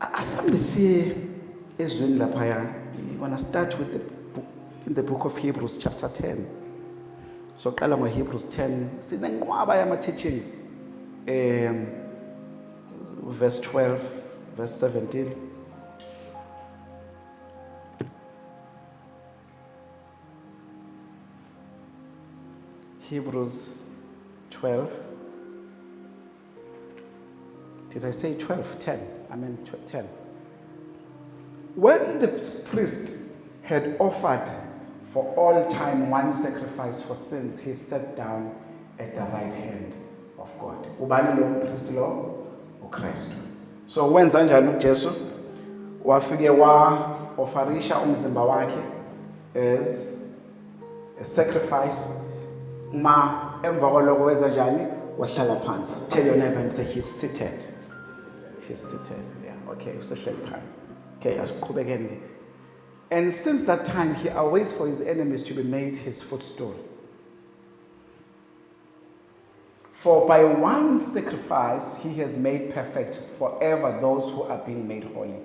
Asambe siye ezweni laphaya. You want to start with the book, in the book of Hebrews chapter 10. So qala ngoHebrews 10 sinenqwaba yama teachings. Verse 12, verse 17. Hebrews 12. Did I say 12? 10. I meant 10. When the priest had offered for all time one sacrifice for sins, he sat down at the right hand of God. Ubani lo priest lo? uKristu. So wenza njani uJesu? Wafike wa-offerisha umzimba wakhe as a sacrifice. Ma emva kwalokho wenza njani? Wahlala phansi. Tell your neighbor and say he's seated. He's seated. Yeah, okay, usehleli phansi. Okay, asiqhubekeni. And since that time he awaits for his enemies to be made his footstool. For by one sacrifice he has made perfect forever those who are being made holy.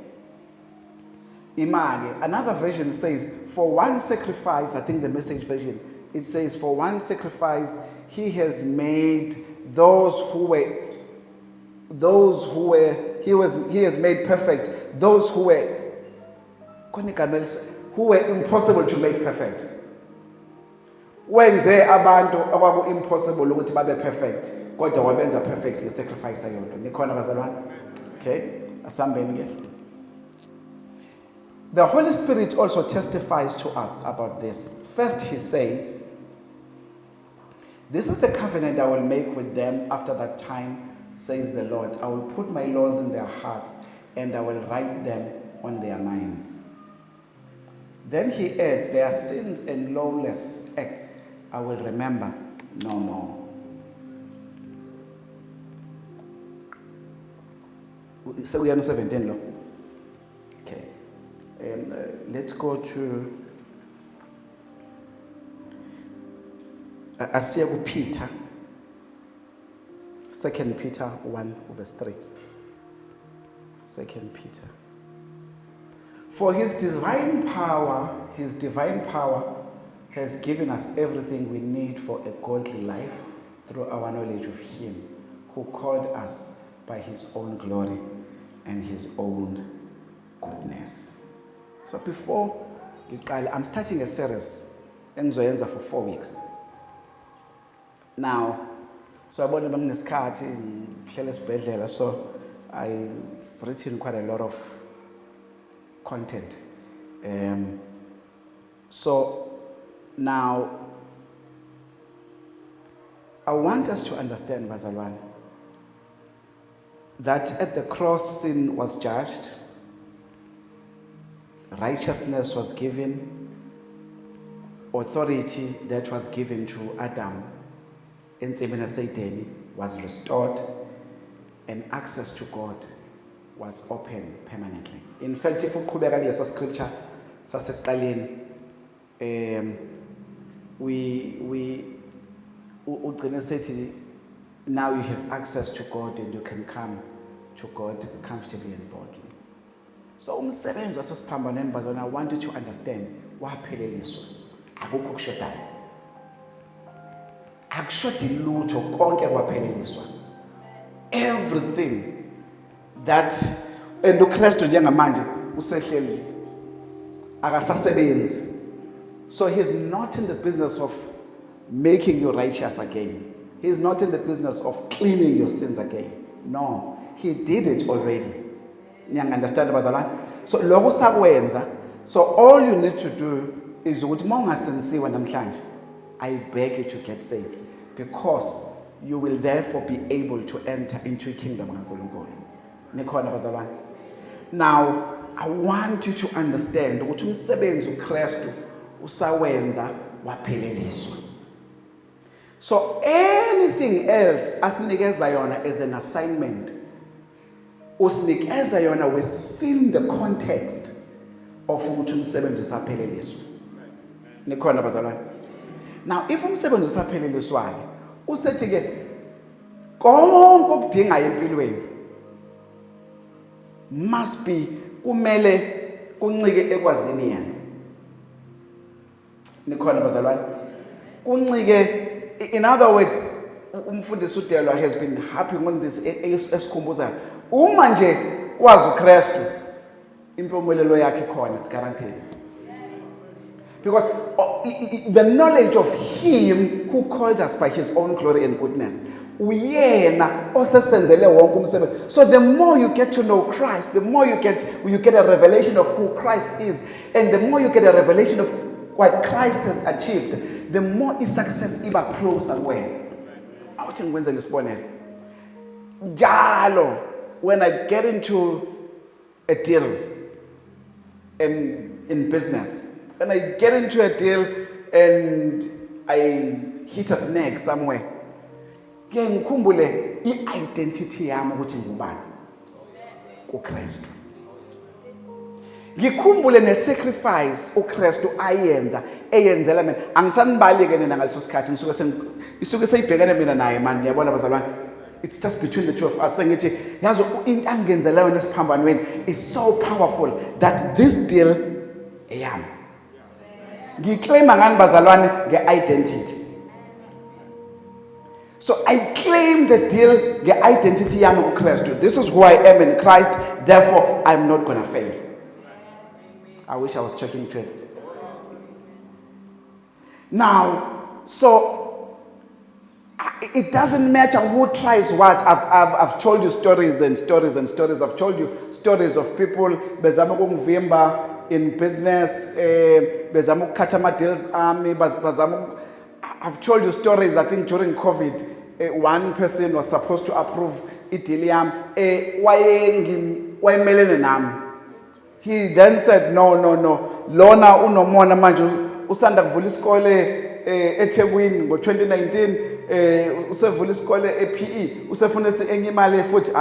Image. Another version says, for one sacrifice, I think the Message version, it says, for one sacrifice he has made he has made perfect those who were impossible to make perfect. Wenze abantu okwaku impossible ukuthi babe perfect kodwa wabenza perfect ngesacrifice yodwa. Nikhona bazalwane? Okay, asambeni ke. The Holy Spirit also testifies to us about this. First he says, this is the covenant I will make with them after that time, says the Lord. I will put my laws in their hearts and I will write them on their minds. Then he adds, their sins and lawless acts I will remember no more. So we are 17 law. Okay. And let's go to Asiya Peter. 2 Peter 1 verse 3. 2 Peter. For his divine power has given us everything we need for a godly life through our knowledge of him who called us by his own glory and his own goodness. So before I'm starting a series engizoyenza for 4 weeks. Now, so abona bamnesikhathi ngihlele esibhedlela, so I've written quite a lot of content. So now I want us to understand, bazalwane, that at the cross sin was judged, righteousness was given, authority that was given to Adam in Satan was restored, and access to God was open permanently. In fact, if we qhubeka kulesa scripture sasekuqaleni, ugcine sethi now you have access to God and you can come to God comfortably and boldly. So umsebenzi wasesiphambanweni bazalwane, I want you to understand, wapheleliswa, akukho kushodayo, akushodi lutho, konke kwapheleliswa. Everything that, and uKristu njengamanje usehleli akasasebenzi. So he's not in the business of making you righteous again. He's not in the business of cleaning your sins again. No, he did it already. You understand, bazalwane? So lokho sakwenza. So all you need to do is ukuthi mawungasensiwe namhlanje, I beg you to get saved, because you will therefore be able to enter into the kingdom kaNkulunkulu. Nikhona bazalwane? Now, I want you to understand ukuthi umsebenzi uKristu usawenza wapheleliswa. So anything else asinikeza yona as an assignment, usinikeza yona within the context of ukuthi umsebenzi usapheleliswa. Nikhona bazalwane? Now, if umsebenzi usapheleliswa, usethi ke konke okudingayo empilweni must be kumele kuncike ekwazini yena. Nikhona bazalwane? Kuncike, in other words, umfundisi uDelwa has been harping on this esikhumbuza. Uma nje wazi uKristu, impumelelo yakhe khona, it's guaranteed. Because the knowledge of him who called us by his own glory and goodness. Uyena osesenzele wonke umsebenzi. So the more you get to know Christ, the more you get a revelation of who Christ is, and the more you get a revelation of what Christ has achieved, the more his success iba closer kuwena. Awuthi ngikwenze lesibonelo. Njalo when I get into a deal in business, when I get into a deal and I hit a snag somewhere, ke ngikhumbule i-identity yami ukuthi ngubani kuKristu. Ngikhumbule ne-sacrifice uKristu eyenzela mina. Angisanibalike nina ngaleso sikhathi isuke seyibhekene mina naye man, yabona bazalwane. It's just between the two of us. Sengithi yazo into angenzela yona esiphambanweni is so powerful that this deal eyami. Ngiclaima ngani bazalwane nge-identity. So I claim the deal nge-identity yami kuKristu. This is who I am in Christ, therefore I'm not going to fail. I wish I was checking to it. Now, so it doesn't matter who tries what. I've told you stories and stories and stories. I've told you stories of people bezama ukungivimba in business, bezama ukukhatha ama-deals ami, I've told you stories. I think during COVID, one person was supposed to approve i-deal yami, wayemelene nami. He then said, no. Lona unomona manje usanda kuvula isikole eThekwini ngo-2019, usevula isikole ePE, usefuna enye imali futhi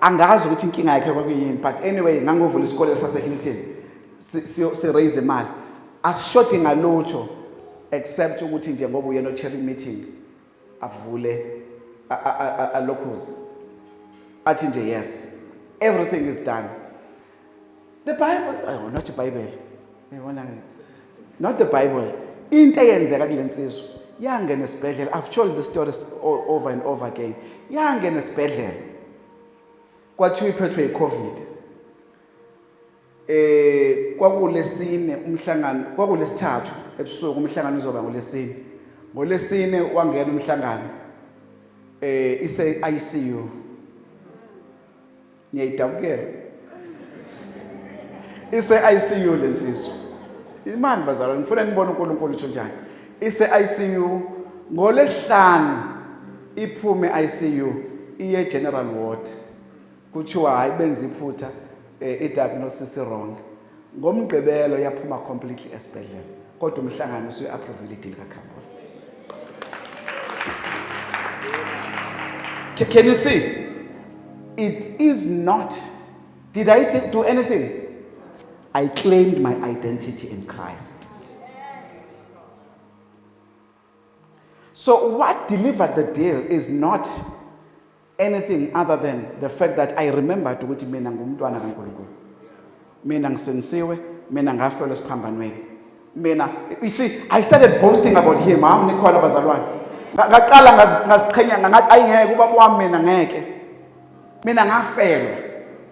angazi ukuthi inkinga yakhe kwakuyini, but anyway ngangovula isikole sase-Hilton si-raise imali. Asishodi ngalutho except ukuthi nje ngoba uyena o-chair meeting avule alokhuze athi nje yes, everything is done. The Bible, not the Bible. Not the Bible. Into eyenzeka kule nsizwa. Yangena esibhedlela. I've told the stories over and over again. Yangena esibhedlela. Kwathiwa iphethwe iCovid. Kwakulesine umhlangano, kwakulesithathu ebusuku umhlangano uzoba ngolesine. Ngolesine wangena umhlangano. Ise ICU. Ngiyayidabukela. Ise ICU lensizwa. Imani bazalwane ngifuna nibone uNkulunkulu utho njani. Ise ICU ngoLesihlanu iphume ICU iye general ward. Kuthiwa hayi benza iphutha i-diagnosis wrong. Ngomgqibelo yaphuma completely esibhedlela. Kodwa umhlangano usuye approve i-deal kaKhambule. Can you see? It is not. Did I do anything? I claimed my identity in Christ. So what delivered the deal is not anything other than the fact that I remembered ukuthi mina ngumntwana kaNkulunkulu. Mina ngisensiwe, mina ngafelwa esiphambanweni. Mina, you see, I started boasting about him. Nikhona bazalwane. Ngaqala ngaziqhenya ngathi ayingeke ubaba wami mina ngeke. Mina ngafelwa.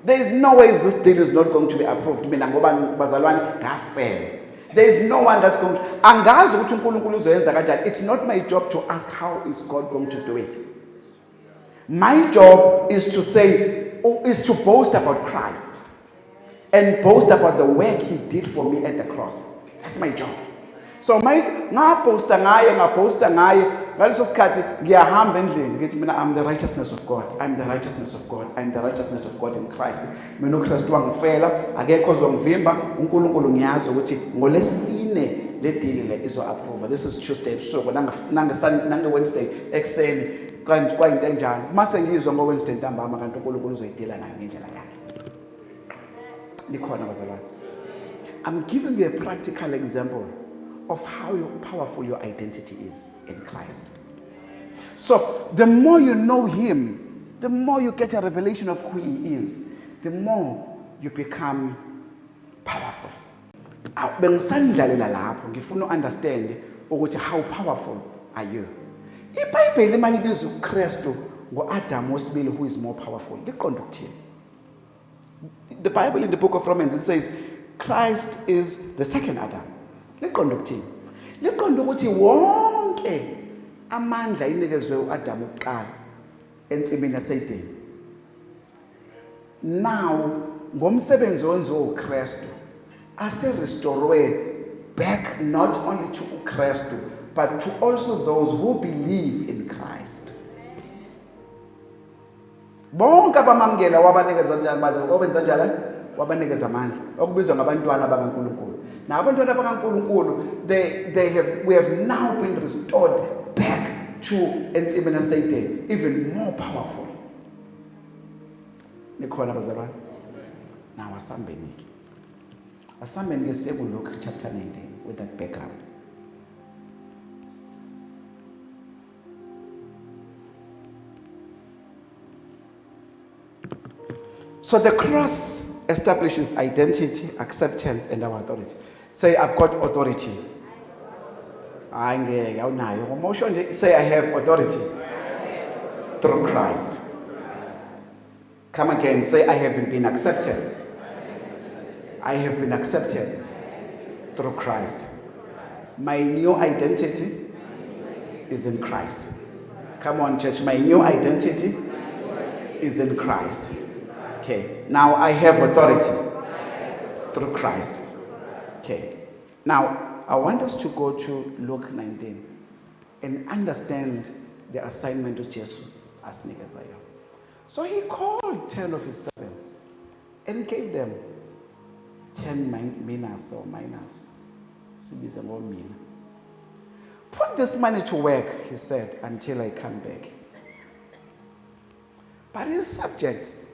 There is no way this deal is not going to be approved. Mina ngoba bazalwane ngafelwa. There is no one that's going to. Angazi ukuthi uNkulunkulu uzoyenza kanjani. It's not my job to ask how is God going to do it. My job is to boast about Christ and boast about the work he did for me at the cross. That's my job. So ngaphosta ngaye ngaleso sikhathi ngiyahamba endlini ngithi mina I'm the righteousness of God. I'm the righteousness of God. I'm the righteousness of God in Christ. Mina uKristu wangifela, akekho ozongivimba. uNkulunkulu ngiyazi ukuthi ngolesine le deal le izo approve. This is Tuesday ebusuku nange Wednesday ekseni kwayinto enjalo. Mase ngizwa ngoWednesday ntambama kanti uNkulunkulu uzoyidila nayo ngendlela yakhe. Likhona bazalwane. I'm giving you a practical example of how powerful your identity is in Christ. So the more you know him, the more you get a revelation of who he is, the more you become powerful. Bengisandlalela lapho ngifuna understand ukuthi how powerful are you. iBhayibheli malibiza uKristu ngoAdam wesibili who is more powerful. Liqonda ukuthini? The Bible in the book of Romans, it says Christ is the second Adam. Liqonda ukuthini? Liqonda ukuthi wonke amandla inikezwe uAdam ukuqala ensimini yaseDeni. Now ngomsebenzi wenziwe uKristu ase restore back not only to uKristu but to also those who believe in Christ. Bonke abamamkela wabanikeza njani manje obenza njalo wabanikeza amandla okubizwa ngabantwana bakaNkulunkulu. Now abantwana bakaNkulunkulu we have now been restored back to ensimini yaseDeni, even more powerful. Nikhona bazalwane? Now asambeni ke siye ku Luke chapter 19 with that background. So the cross establishes identity, acceptance, and our authority. Say, I've got authority. Say, I have authority through Christ. Come again, say, I have been accepted. I have been accepted through Christ. My new identity is in Christ. Come on, church, my new identity is in Christ. Okay, now I have authority through Christ. Okay, now I want us to go to Luke 19 and understand the assignment of Jesus as Nikezaya. So he called 10 of his servants and gave them 10 minas or miners. Put this money to work, he said, until I come back. But his subjects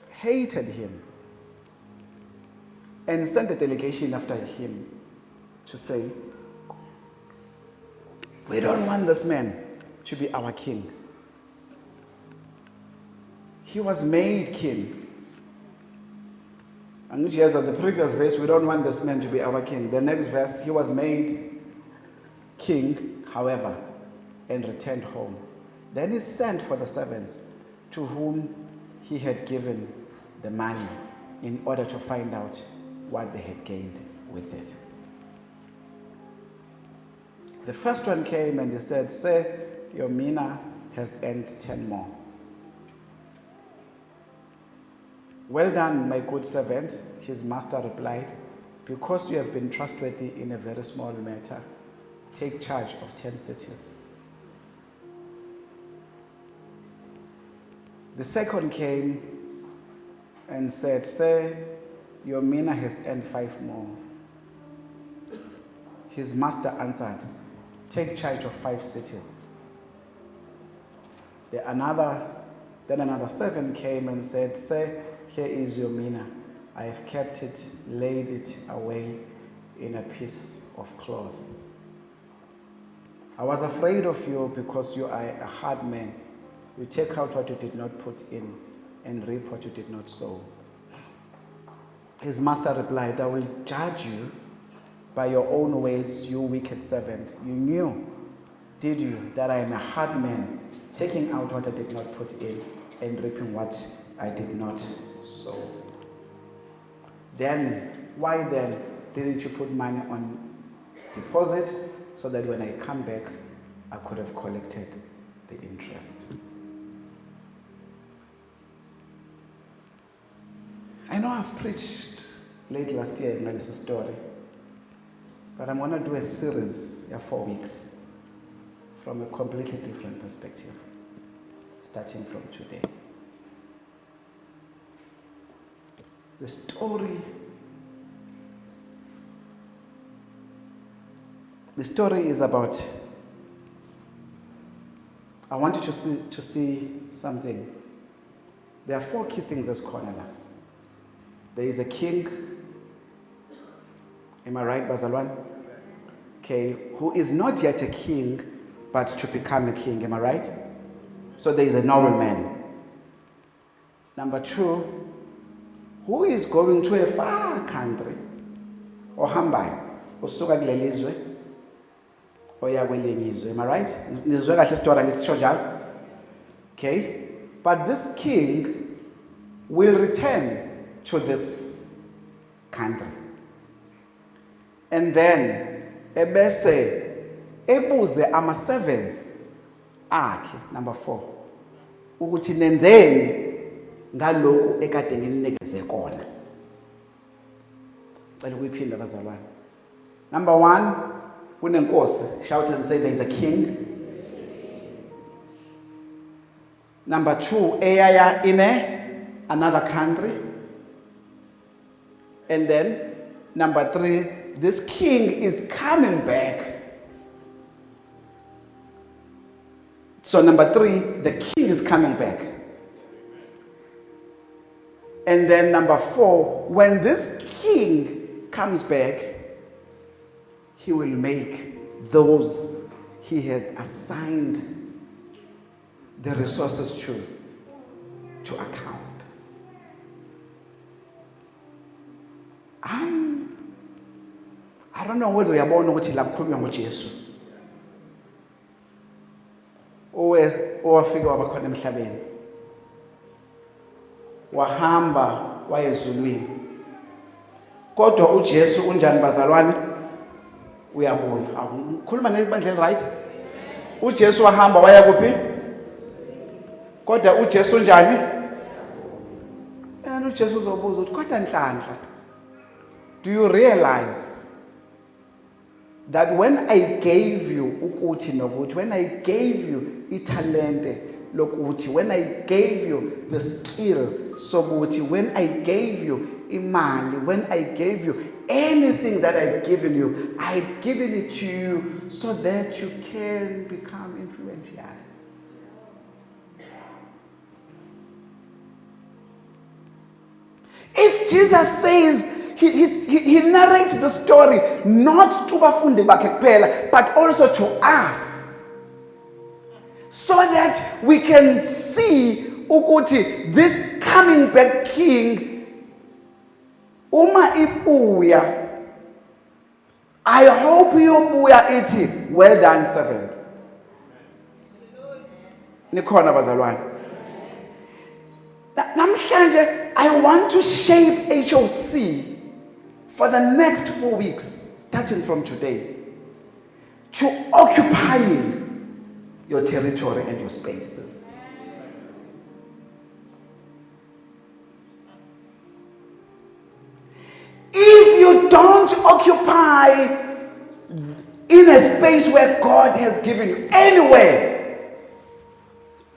hated him and sent a delegation after him to say, we don't want this man to be our king. He was made king. And yes, on the previous verse, we don't want this man to be our king. The next verse, he was made king, however, and returned home. Then he sent for the servants to whom he had given the money in order to find out what they had gained with it. The first one came and he said, say, your mina has earned 10 more. Well done, my good servant, his master replied, because you have been trustworthy in a very small matter, take charge of 10 cities. The second came and said, say, your mina has earned 5 more. His master answered, take charge of 5 cities. Then another 7 came and said, say, here is your mina. I have kept it, laid it away in a piece of cloth. I was afraid of you because you are a hard man. You take out what you did not put in and reap what you did not sow. His master replied, I will judge you by your own words, you wicked servant. You knew, did you, that I am a hard man, taking out what I did not put in and reaping what I did not sow. Then, why then didn't you put money on deposit so that when I come back, I could have collected the interest? I know I've preached late last year in this story, but I'm going to do a series of 4 weeks from a completely different perspective, starting from today. The story is about, I want you to see something. There are 4 key things as corner. There is a king, am I right, Bazalwan? Okay, who is not yet a king, but to become a king, am I right? So there is a nobleman. Number 2, who is going to a far country, ohambayo usuka kuleli izwe oya kwelinye izwe. Am I right? Nizwe kahle isitori ngisho njalo. Okay? But this king will return to this country. And then ebese ebuze ama servants akhe, number 4, ukuthi nenzeni ngalokhu ekade ngininikeze kona. Cela ukuyiphinda bazalwane. Number 1, kunenkosi. Shout and say there is a king. Number 2, eyaya in another country. And then number 3, this king is coming back. So number 3, the king is coming back. And then number 4, when this king comes back, he will make those he had assigned the resources to account. I don't know whether uyabona ukuthi la kukhulunywa ngoJesu. Owafika wabakhona emhlabeni. Wahamba wayezulwini. Kodwa uJesu unjani bazalwane? Uyabuya. Ukhuluma nebandla right? uJesu wahamba waya kuphi? Kodwa uJesu unjani? uJesu uzobuza ukuthi kodwa Nhlanhla, do you realize that when I gave you ukuthi nokuthi, when I gave you italente lokuthi, when I gave you the skill sokuthi, when I gave you imali, when I gave you anything that I'd given you, I'd given it to you so that you can become influential. If Jesus says, he narrates the story not to bafundi bakhe kuphela, but also to us, so that we can see ukuthi this coming back king, uma ibuya, I hope iyobuya ithi, well done servant. Nikhona bazalwane. Namhlanje I want to shape HOC for the next 4 weeks, starting from today, to occupying your territory and your spaces. If you don't occupy in a space where God has given you, anywhere,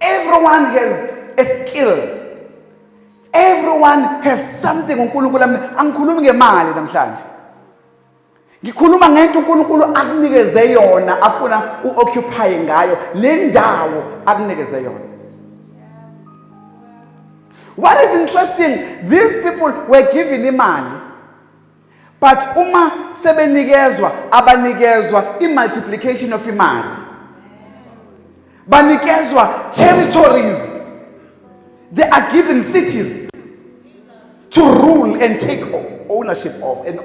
everyone has a skill. Everyone has something uNkulunkulu angikhulumi ngemali namhlanje. Ngikhuluma ngento uNkulunkulu akunikeze yona afuna uoccupy ngayo nendawo akunikeze yona. What is interesting, these people were given imali, but uma sebenikezwa abanikezwa multiplication of imali. Banikezwa territories. They are given cities to rule and take ownership of and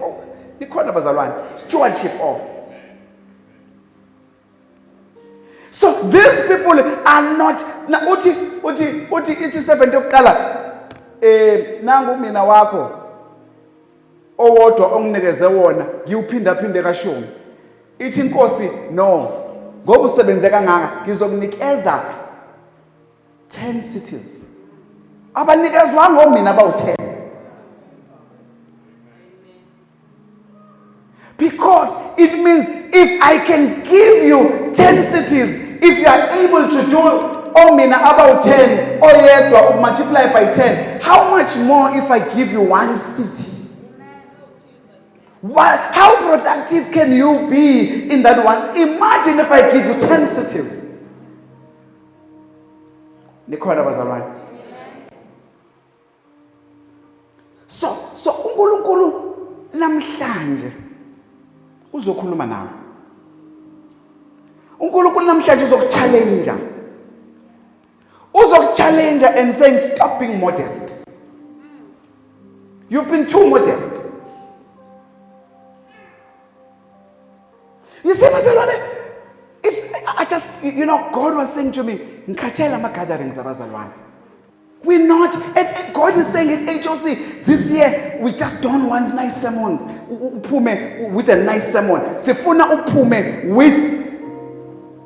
stewardship of. So these people are not uthi 7 yokuqala nangu mina wakho owodwa onginikeze wona ngiyuphinda phinde kashumi. Ithi inkosi no, ngoba usebenze kangaka ngizokunikeza 10 cities. Abanikezwa ngomina abawu10. Because it means if I can give you 10 cities, if you are able to do omina about 10 or multiply by 10, how much more if I give you 1 city? How productive can you be in that one? Imagine if I give you 10 cities. Nikhona bazalwane. So uNkulunkulu namhlanje uzokhuluma nawe. uNkulunkulu namhlanje uzokuchallenge. Uzokuchallenge and saying stop being modest. You've been too modest. You see, I just, God was saying to me, ngikhathele ama-gatherings abazalwane. We're not, and God is saying at HOC, this year, we just don't want nice sermons. Uphume with a nice sermon. Sifuna uphume with,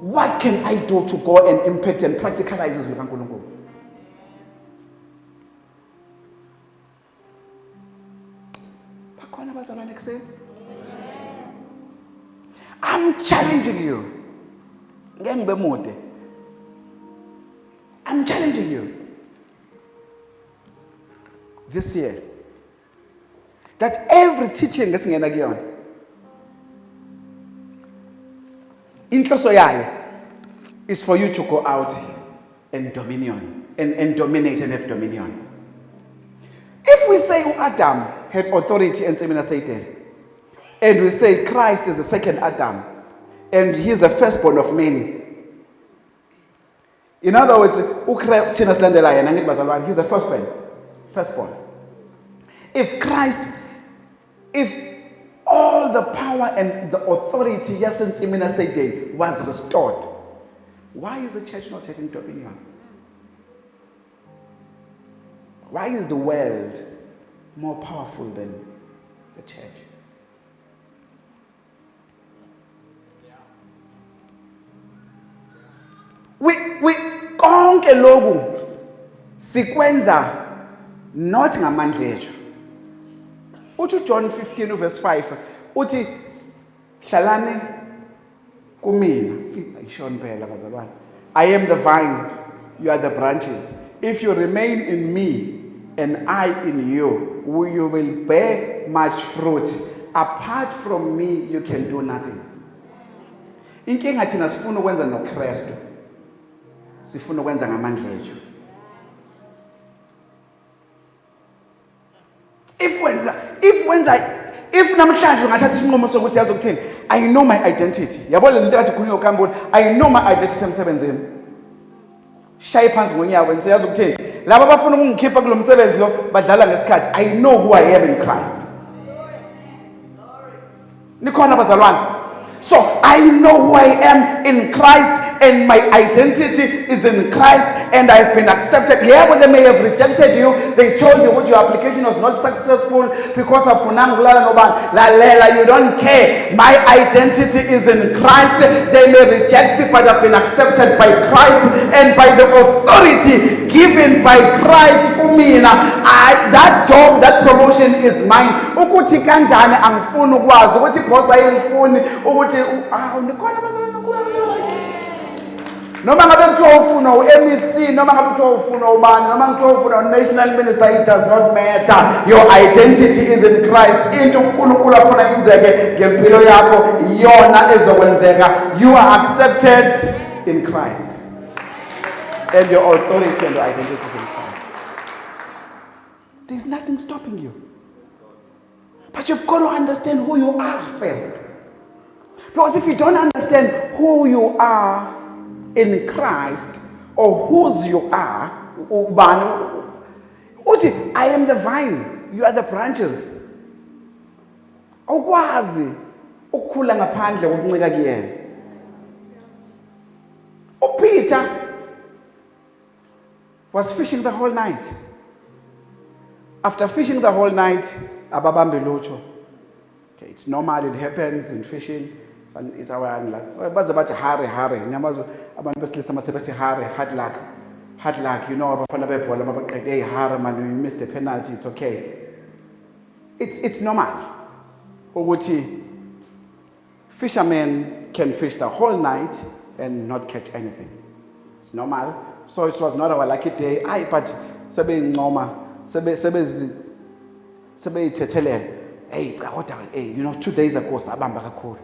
what can I do to go and impact and practicalize this with uNkulunkulu? Bakhona abazalwane ekuseni? I'm challenging you. I'm challenging you this year that every teaching esingena kuyona inhloso yayo is for you to go out and dominion and dominate and have dominion. If we say Adam had authority and Semina Satan, and we say Christ is the second Adam, and he's the firstborn of many. In other words, he's the firstborn. If all the power and the authority Satan was restored, why is the church not having dominion? Why is the world more powerful than the church? We konke loku sikwenza not ngamandla ethu. Uthi John 15 verse 5 uthi hlalani kumina. Ayishona phela bazalwane. I am the vine, you are the branches. If you remain in me and I in you, you will bear much fruit. Apart from me, you can do nothing. Inkinga thina sifuna ukwenza noKristu. Sifuna ukwenza ngamandla ethu. If namhlanje ungathatha isinqumo sokuthi yazi ukuthini, I know my identity. Yabo le nto kade khulunywa uKamboni, I know my identity emsebenzini. Shaye phansi ngonyaka wensiyazi ukuthini, laba abafuna ukungikhipha kulo msebenzi lo badlala ngesikhathi. I know who I am in Christ. Nikhona bazalwane. So I know who I am in Christ, and my identity is in Christ, and I've been accepted. Yeah, but they may have rejected you. They told you what your application was not successful because of Lalela. You don't care. My identity is in Christ. They may reject me, but I've been accepted by Christ, and by the authority given by Christ. That job, that promotion is mine. Ukuthi kanjani angifuni ukwazi ukuthi boss ayingifuni ukuthi nikhona bazalwane noma ngabe kuthiwa ufuna uMEC noma ngabe kuthiwa ufuna ubani noma kuthiwa ufuna national minister, it does not matter. Your identity is in Christ. Into uNkulunkulu afuna inzeke ngempilo yakho iyona ezokwenzeka. You are accepted in Christ, and your authority and your identity is in Christ. There's nothing stopping you. But you've got to understand who you are first. Because if you don't understand who you are in Christ, or whose you are, I am the vine, you are the branches. Ukwazi ukukhula ngaphandle kokuncika kuyena. Peter was fishing the whole night. After fishing the whole night, ababambe lutho. Okay, it's normal, it happens in fishing. It's our luck. Baza bathi hurry. Nyamazo abantu besilisa masebethi hurry, hard luck. You know abafana bebhola mabaqede hey hurry man, you missed the penalty, it's okay. It's normal. Ukuthi fishermen can fish the whole night and not catch anything. It's normal. So it was not our lucky day. But sebeyincoma, sebeyithethelela. Hey, 2 days ago sabamba kakhulu.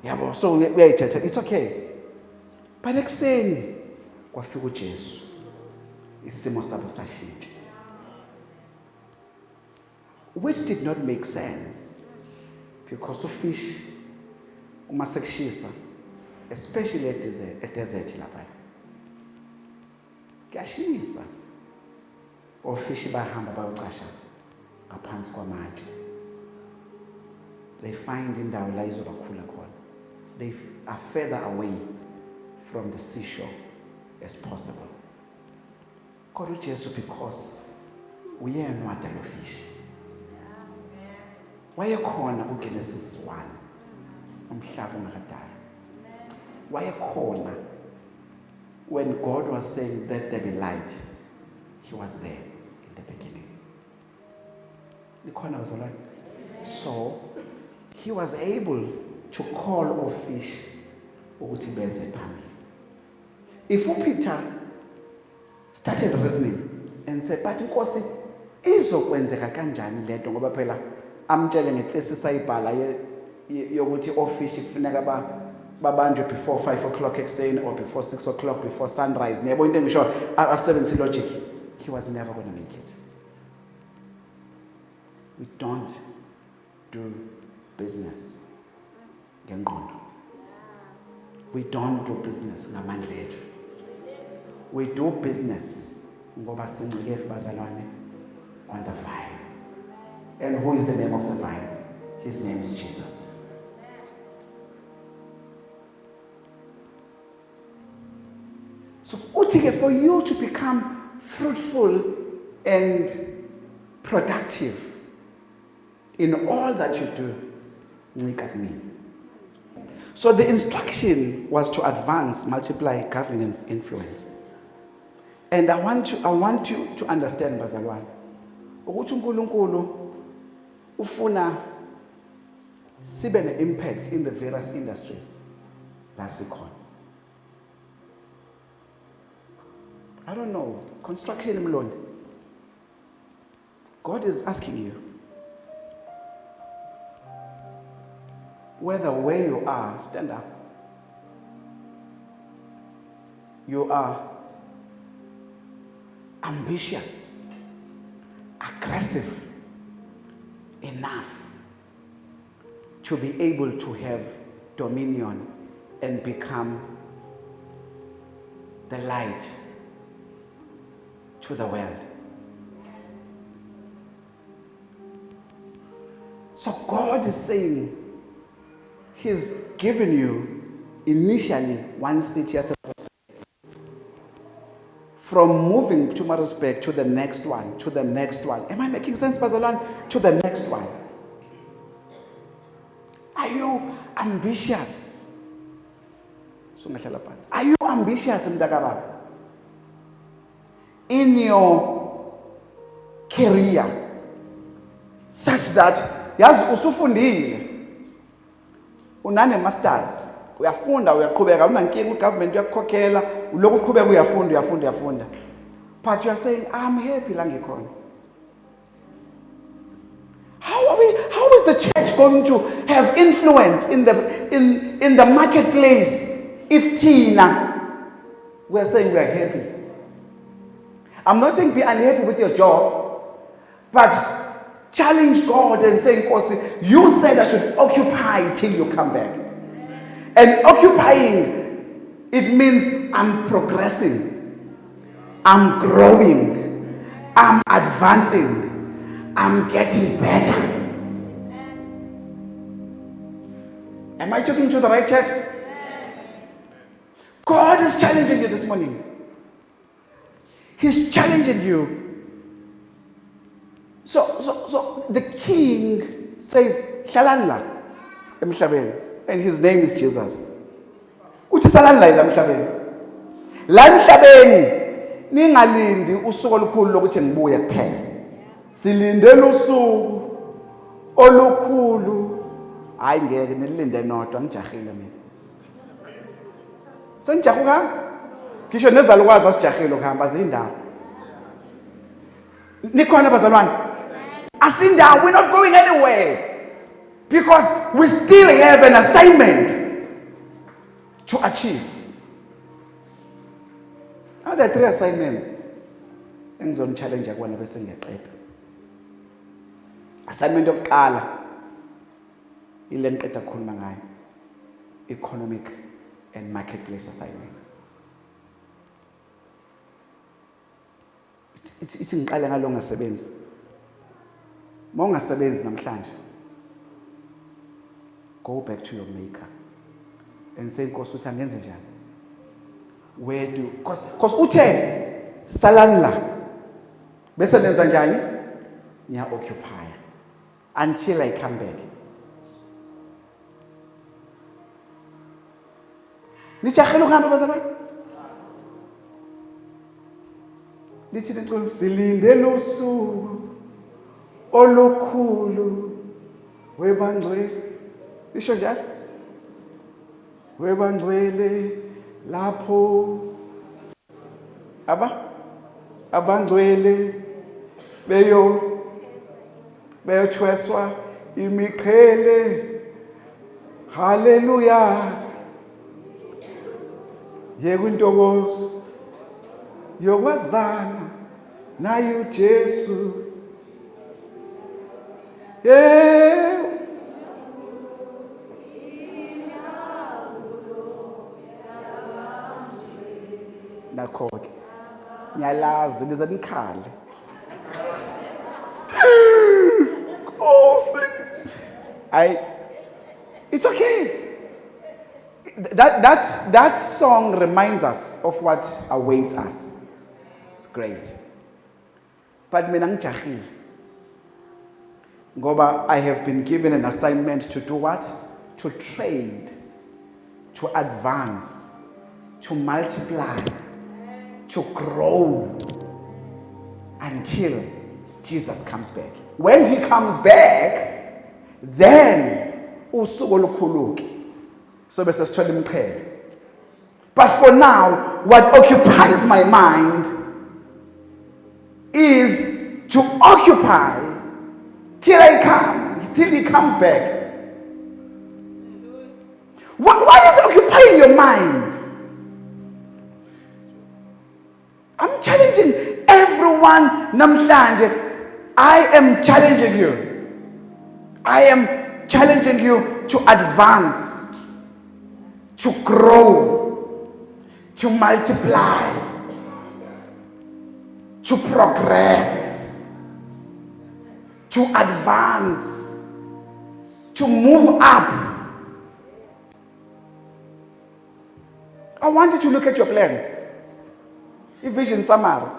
Yabo, so we are it's okay. But ekuseni kwafika uJesu. Isimo sabo sashintsha. Which did not make sense. Because of fish uma sekushisa, especially at desert lapha. Kuyashisa. Ofishi bahamba bayocasha ngaphansi kwamatshe. They find indawo la izobakhula khona. They are further away from the seashore as possible. Kodwa uJesu, because uyena wada lo fish. Wayekhona kuGenesis 1 umhlaba ungakadala. Wayekhona when God was saying that there be light. He was there in the beginning. Likhona bazalwane. So he was able to call all fish ukuthi beze phambili. If Peter started reasoning and said, but Nkosi izokwenzeka kanjani lento ngoba phela amtshele ngethesis ayibhala yokuthi ofish kufuneka babanjwe before 5 o'clock ekuseni or before 6 o'clock before sunrise. Niyabo into engisho asebenzise logic. He was never going to make it. We don't do business ngengqondo. We don't do business ngamandla ethu. We do business ngoba sincike bazalwane on the vine. And who is the name of the vine? His name is Jesus. So uthi for you to become fruitful and productive in all that you do, ncika me. So the instruction was to advance, multiply, govern, and influence. And I want you to understand, bazalwane, ukuthi uNkulunkulu ufuna sibe ne-impact in the various industries la sikhona. I don't know, construction Mlondi. God is asking you whether where you are, stand up. You are ambitious, aggressive enough to be able to have dominion and become the light to the world. So God is saying He's given you initially one city as a from moving to Maritzburg to the next one, to the next one. Am I making sense, Bazalan? To the next one. Are you ambitious? Are you ambitious, Mdagaba? In your career, such that yazi usufundile unane masters uyafunda uyaqhubeka unankinga ugovernment uyakukhokhela ulokhu uqhubeka uyafunda but you are saying I'm happy la ngikhona. How is the church going to have influence in the marketplace if Tina we are saying we are happy? I'm not saying be unhappy with your job, but challenge God and say, Nkosi, you said I should occupy till you come back. And occupying, it means I'm progressing, I'm growing, I'm advancing, I'm getting better. Am I talking to the right church? God is challenging you this morning. He's challenging you. So the king says, Shalanla, emhlabeni, and his name is Jesus. Uthi salanla ila emhlabeni. La emhlabeni ningalindi usuku olukhulu lokuthi ngibuye kuphela. Silindele usuku olukhulu. Hayi ngeke nilinde nodwa ngijahile mina. Sengijaha ukuhamba? Ngisho nezalukwazi asijahile ukuhamba azindawo. Nikhona bazalwane? Asindawo, we're not going anywhere. Because we still have an assignment to achieve. Now there are 3 assignments. Engizon challenge yakwana bese ngiyaqeda. Assignment yokuqala ile ngiqeda khuluma ngayo. Economic and marketplace assignment. It's ngiqale ngalo ngasebenzi. Mongasebenzi namhlanje. Go back to your maker and say Nkosi uthi angenze njani. Where do cause uthe salani la. Bese nenza njani? Nya occupy until I come back. Nijahela ukuhamba bazalwane? Lithi lenqolo silinde losuku olukhulu webangcwele. Lisho njalo? Webangcwele lapho abangcwele beyothweswa imiqhele. Hallelujah. Yekuntokozo yokwazana naye uJesu. Nakho-ke ngiyalazi lize nikhale. It's okay. That song reminds us of what awaits us. It's great. But mina ngijahile. Ngoba I have been given an assignment to do what? To trade, to advance, to multiply, to grow until Jesus comes back. When he comes back, then usuku olukhulu. So bese sithole imqhele. But for now, what occupies my mind is to occupy till he comes back. What is occupying your mind? I'm challenging everyone namhlanje. I am challenging you. I am challenging you to advance, to grow, to multiply, to progress, to advance, to move up. I want you to look at your plans. A vision summary.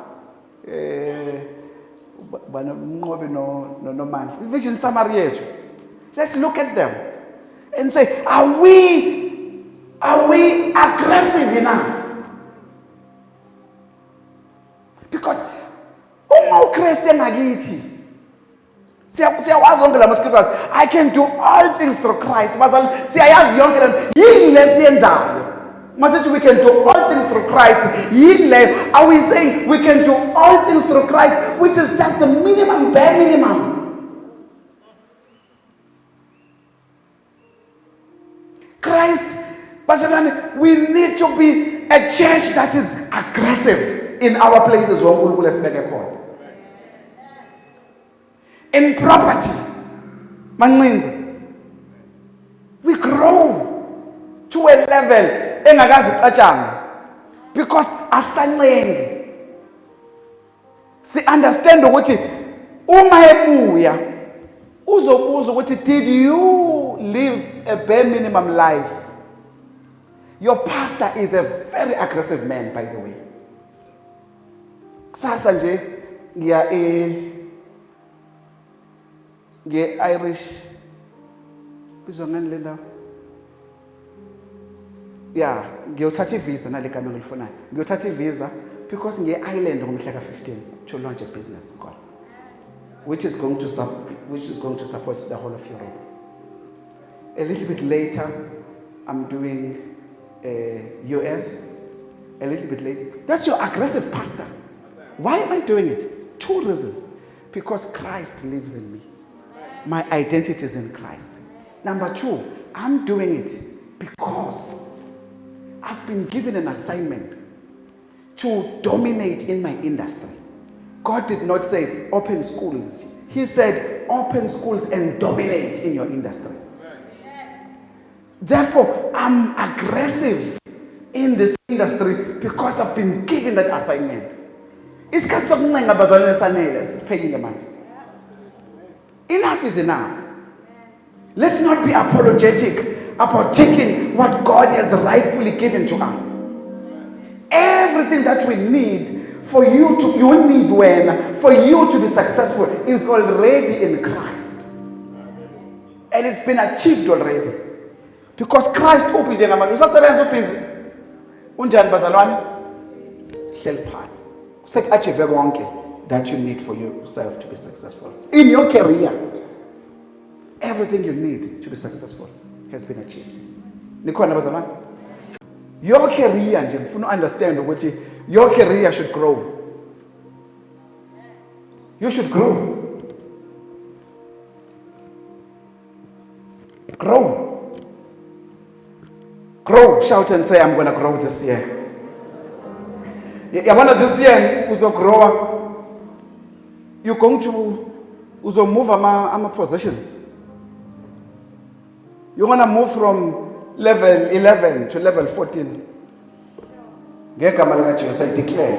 Vision summary. Let's look at them and say, are we aggressive enough? Because I can do all things through Christ. We can do all things through Christ. Are we saying we can do all things through Christ, which is just the minimum, bare minimum? Christ, we need to be a church that is aggressive in our places. In property, we grow to a level because asancengi si understand ukuthi uma ebuya uzobuza ukuthi did you live a bare minimum life? Your pastor is a very aggressive man, by the way. Kusasa nje ngiya Irish bizwa ngani le ndawo? Yeah, ngiyothatha ivisa nale gama engilifunayo. Ngiyothatha ivisa because ngiye-Ireland ngomhla ka-15 to launch a business call, which is going to support the whole of Europe. A little bit later, I'm doing US. A little bit later. That's your aggressive pastor. Why am I doing it? 2 reasons. Because Christ lives in me. My identity is in Christ. Number 2, I'm doing it because I've been given an assignment to dominate in my industry. God did not say open schools. He said open schools and dominate in your industry. Therefore, I'm aggressive in this industry because I've been given that assignment. Isikhathi sokuncenga bazalwane sanele siphelile manje. Enough is enough. Let's not be apologetic about taking what God has rightfully given to us. Everything that we need for you to be successful is already in Christ. And it's been achieved already. Because Christ busy. Unjani bazalwane? Hleli phansi. Sekuachieve konke that you need for yourself to be successful. In your career, everything you need to be successful has been achieved. Nikhona bazalwane? Your career nje ngifuna understand ukuthi your career should grow. You should grow. Grow. Grow. Shout and say, I'm going to grow this year. This year, grow. You're going to move ama positions. You're going to move from level 11 to level 14. So I declare.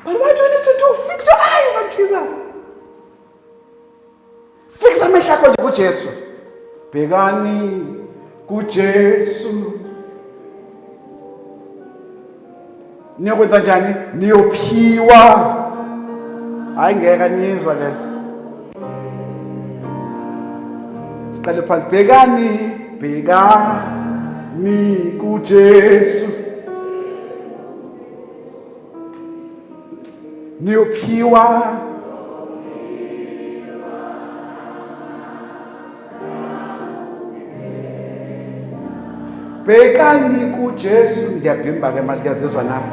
But what do you need to do? Fix your eyes on Jesus. Fix amehlo akho nje kuJesu. Bhekani kuJesu. Niyokwenza njani? Niyophiwa. Hayi ngeke nizwa le. Siqale phansi. Bhekani kuJesu. Niyophiwa. Bhekani kuJesu. Ngiyabhimba ke manje kuyazizwa nami.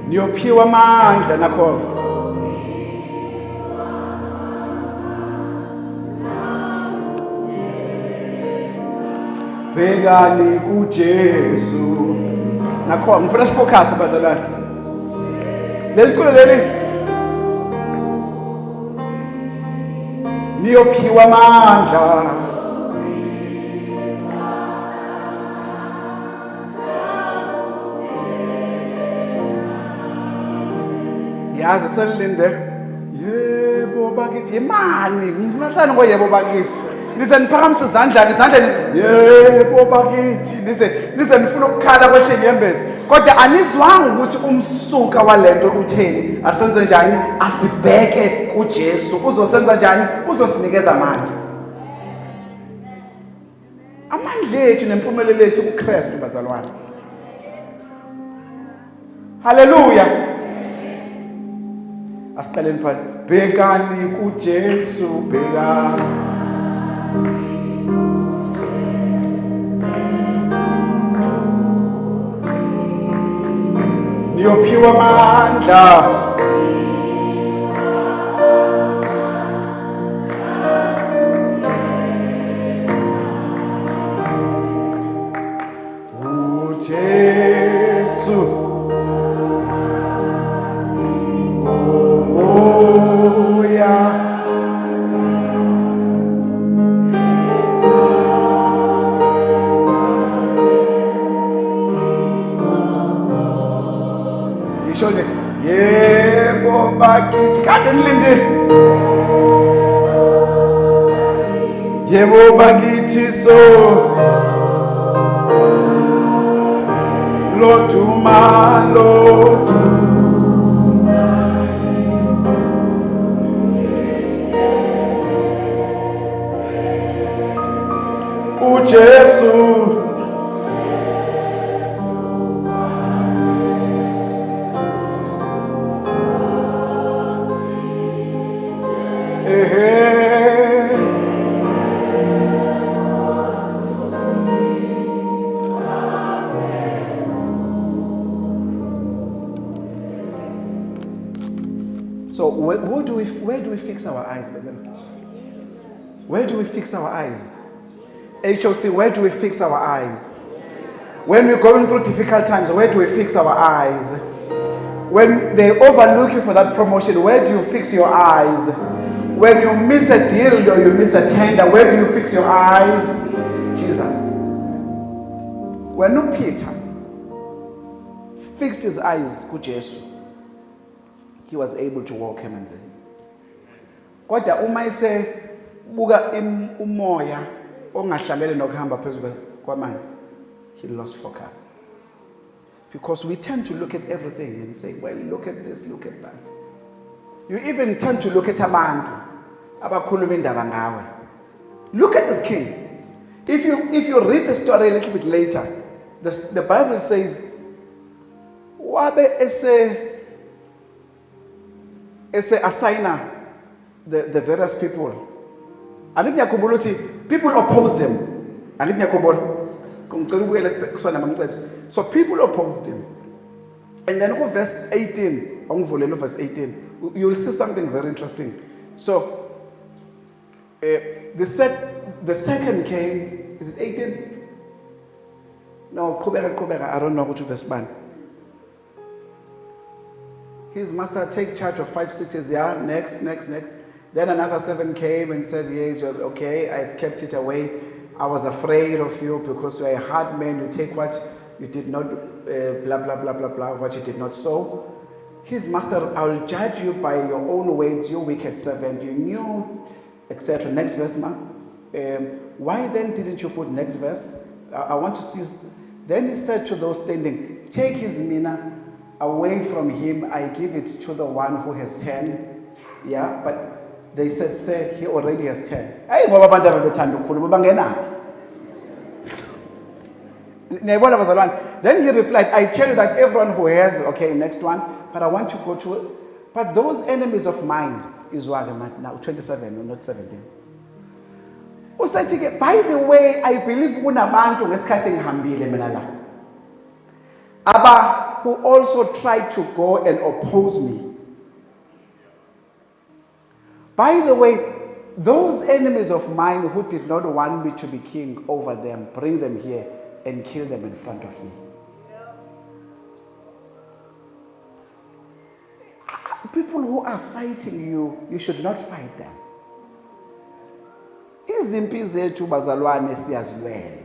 Niyophiwa amandla nakho. Bhekani kuJesu. Nakho ngifuna sifocus bazalwane. Leli culo leli. Niyophiwa amandla. Yazi selinde. Yebo bakithi imani. Ngimathana ngoyebo bakithi. Nize niphakamisa izandla yebo bakithi. Nize nifuna ukukhala kwehle ngembezi. Kodwa anizwanga ukuthi umsuka walento utheni. Asenze njani? Asibheke kuJesu. Uzosenza njani? Uzosinikeza amandla. Amandla ethu nempumelelo yethu kuKristu bazalwane. Hallelujah. Asiqaleni phansi. Bhekani kuJesu, bhekani. Niyophiwa amandla. uJesu. Yebo bakithi kade nilinde. Yebo bakithi so loduma uJesu. So where do we fix our eyes? Where do we fix our eyes? HOC, where do we fix our eyes? When we're going through difficult times, where do we fix our eyes? When they overlook you for that promotion, where do you fix your eyes? When you miss a deal or you miss a tender, where do you fix your eyes? Jesus. When Peter fixed his eyes ku Jesu, he was able to walk him and say, kodwa uma buka umoya ongahlangene nokuhamba phezulu kwamanzi, he lost focus. Because we tend to look at everything and say, well, look at this, look at that. You even tend to look at abantu abakhuluma indaba ngawe. Look at this king. If you read the story a little bit later, the Bible says, wabe ese assigner the various people. Angithi ngiyakhumbula ukuthi people opposed him. Angithi ngiyakhumbula. Ngicela ubuyele kusona mamcebisi. So people opposed him. And then go verse 18. Angivulele verse 18. You'll see something very interesting. So the second came, is it 18? No, qhubeka, I don't know which verse man. His master take charge of 5 cities. Yeah, next. Then another 7 came and said, yes, okay, I've kept it away. I was afraid of you because you are a hard man. You take what you did not, blah, blah, blah, blah, blah, what you did not sow. His master, I will judge you by your own ways, you wicked servant. You knew, etc. Next verse, ma. Why then didn't you put next verse? I want to see. Then he said to those standing, take his mina away from him. I give it to the one who has 10. Yeah, but they said, sir, he already has 10. Hey, then he replied, I tell you that everyone who has, okay, next one, but I want to go to, but those enemies of mine is what now 27, not 17. By the way, I believe unabantu ngesikhathi ngihambile mina la. Aba who also tried to go and oppose me. By the way, those enemies of mine who did not want me to be king over them, bring them here and kill them in front of me. People who are fighting you, you should not fight them. Izimpi zethu bazalwane siyazilwela.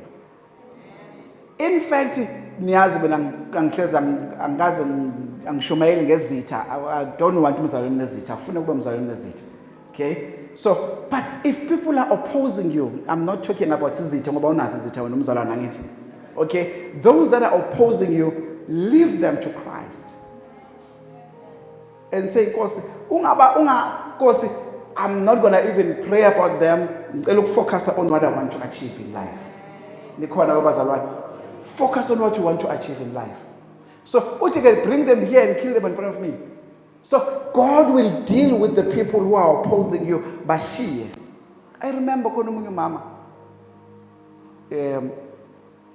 In fact, niyazi mina angihleza angaze angishumayeli ngezitha. I don't want umzalwane nezitha. Afuna kube umzalwane nezitha. Okay? So, but if people are opposing you, I'm not talking about izitha ngoba unazi izitha wena umzalwane angithi. Okay? Those that are opposing you, leave them to Christ. And say, Nkosi, Nkosi, I'm not going to even pray about them. I look focus on what I want to achieve in life. Focus on what you want to achieve in life. So, bring them here and kill them in front of me. So, God will deal with the people who are opposing you. Bashie. I remember when mama,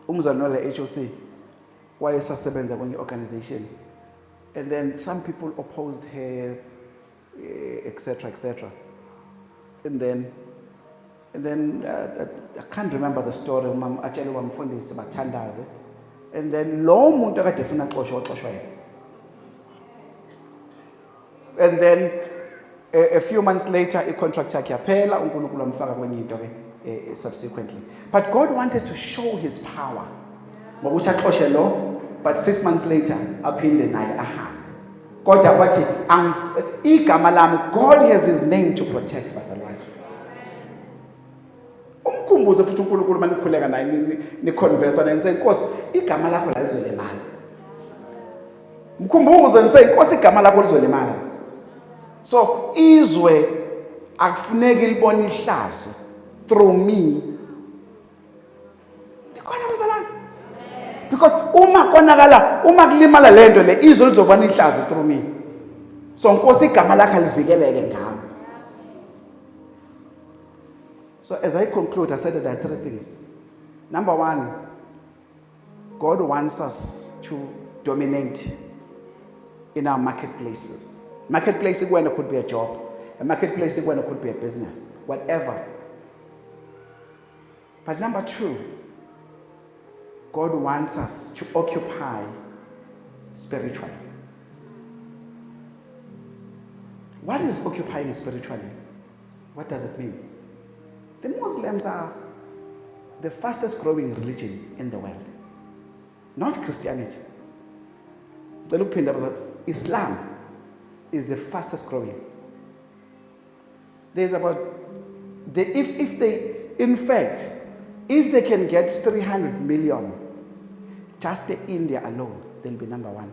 umzanole HOC, why is Sasebenza when your organization? And then some people opposed her, etc., etc. And then I can't remember the story. Actually, I'm finding this about Tandaze. And then and then a few months later, a contract subsequently. But God wanted to show His power. But 6 months later, up in the night, God has His name to protect bazalwane. Umkhumbuze futhi uNkulunkulu manikhuleka naye ni converse and say Nkosi igama lakho la lizolemala. Mkhumbuze and say Nkosi igama lakho lizolemala. So izwe akufuneki libone ihlazo through me. Ikhona bazalwane. Because uma kulimala lento le izwe lizobona ihlazo through me. So Nkosi igama lakho livikeleke ngami. So as I conclude, I said that there are 3 things. Number 1, God wants us to dominate in our marketplaces. Marketplace when it could be a job. A marketplace when it could be a business. Whatever. But number 2, God wants us to occupy spiritually. What is occupying spiritually? What does it mean? The Muslims are the fastest growing religion in the world, not Christianity. Islam is the fastest growing. There's about, if they can get 300 million, just India alone, they'll be number one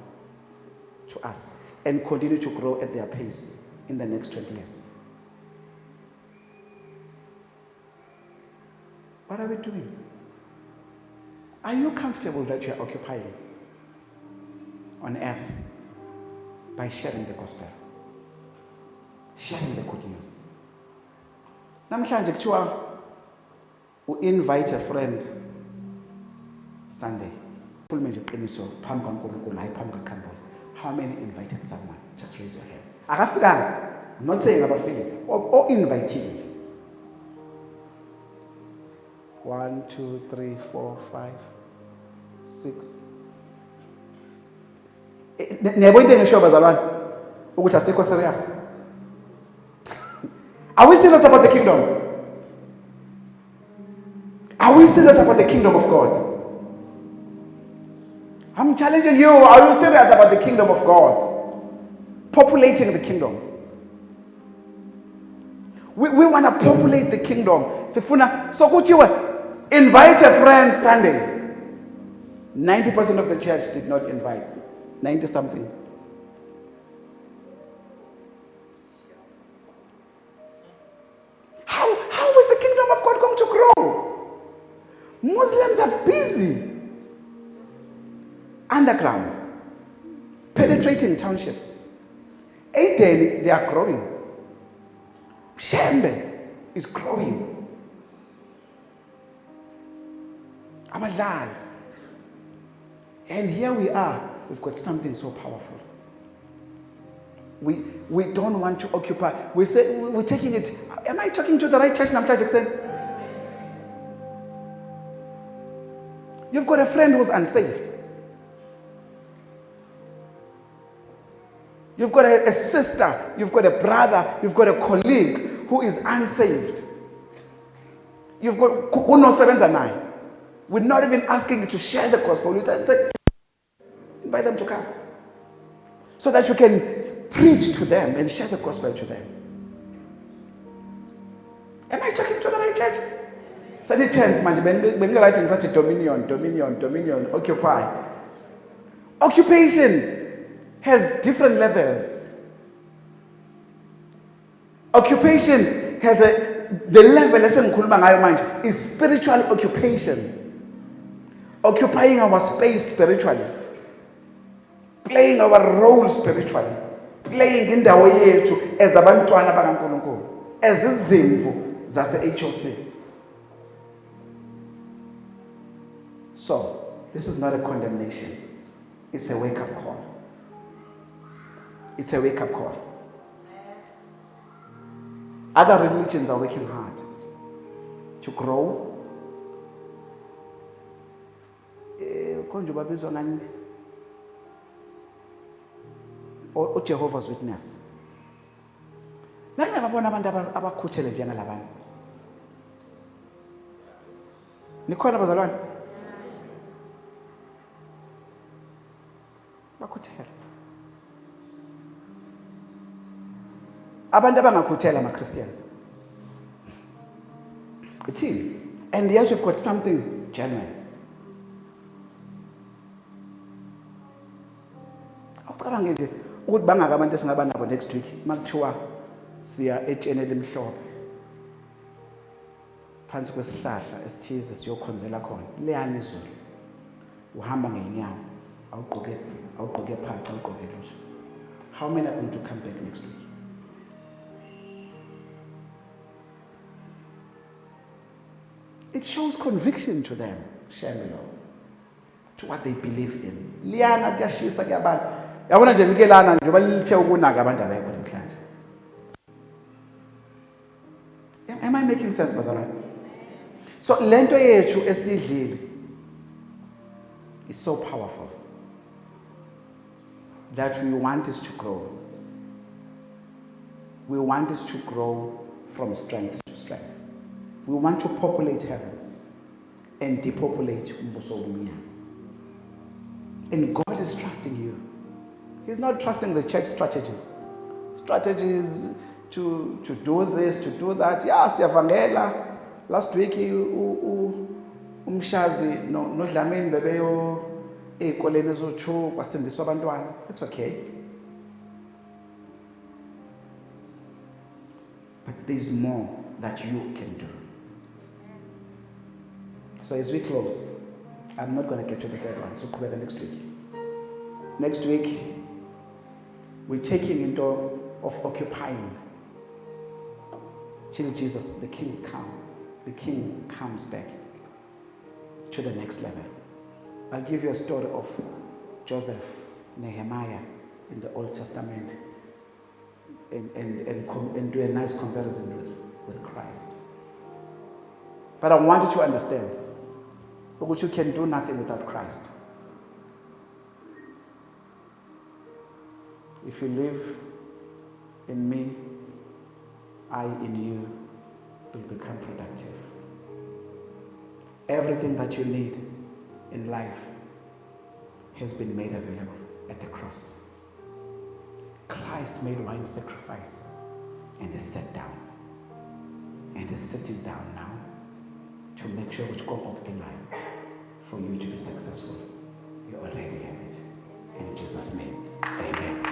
to us and continue to grow at their pace in the next 20 years. What are we doing? Are you comfortable that you are occupying on earth by sharing the gospel? Sharing the good news. Namhlanje kuthiwa invite a friend Sunday. How many invited someone? Just raise your hand. I'm not saying about feeling. Or invited. 1, 2, 3, 4, 5, 6. Serious. Are we serious about the kingdom? Are we serious about the kingdom of God? I'm challenging you. Are you serious about the kingdom of God? Populating the kingdom. We want to populate the kingdom. So invite a friend Sunday. 90% of the church did not invite. 90 something. How is the kingdom of God going to grow? Muslims are busy. Underground. Penetrating townships. Aden, they are growing. Shembe is growing. Amalal. And here we are. We've got something so powerful. We don't want to occupy. We say we're taking it. Am I talking to the right church? You've got a friend who's unsaved. You've got a sister, you've got a brother, you've got a colleague who is unsaved. You've got Kuno Sevens and I. We're not even asking you to share the gospel. We invite them to come. So that you can preach to them and share the gospel to them. Am I talking to the right church? So the chance, man, when you're writing such a dominion, occupy. Occupation has different levels. Occupation has the level is spiritual occupation. Occupying our space spiritually. Playing our role spiritually. Playing in the way to as abantwana bakaNkulunkulu. As izimvu zase HOC. So, this is not a condemnation. It's a wake-up call. It's a wake-up call. Other religions are working hard to grow. Or Jehovah's Witness. Nikhona bazalwane? Bakhuthele. Abantu abangakhuthela ama-Christians. Ithini? And yet you've got something genuine. Awucabange nje ukuthi bangaka abantu esingaba nabo next week makuthiwa siya etsheni elimhlophe phansi kwesihlahla esithize siyokhonzela khona leyani izulu uhamba ngeenyawo awugqoke phansi awugqoke lutho. How many are going to come back next week? It shows conviction to them, Shamilo, to what they believe in. Liana kuyashisa kuyabantu. Yabona nje likelana nje balithe ukunaka abantu abekho namhlanje. Am I making sense, bazalwane? So lento yethu esidlile is so powerful that we want it to grow. We want it to grow from strength to strength. We want to populate heaven and depopulate umbuso wobumnyama. And God is trusting you. He's not trusting the church strategies. Strategies to do this, to do that. Yeah, siyavangela. Last week, umshazi noDlamini bebeyo ezikoleni ezochu kwasindiswa abantwana. It's okay. But there's more that you can do. So as we close, I'm not going to get to the third one, so we'll next week. Next week, we're taking into of occupying till Jesus, the King comes back to the next level. I'll give you a story of Joseph, Nehemiah in the Old Testament and do a nice comparison with Christ. But I want you to understand that you can do nothing without Christ. If you live in me, I in you will become productive. Everything that you need in life has been made available at the cross. Christ made one sacrifice and is sat down. And is sitting down now to make sure which for you to be successful. You already have it. In Jesus' name, amen.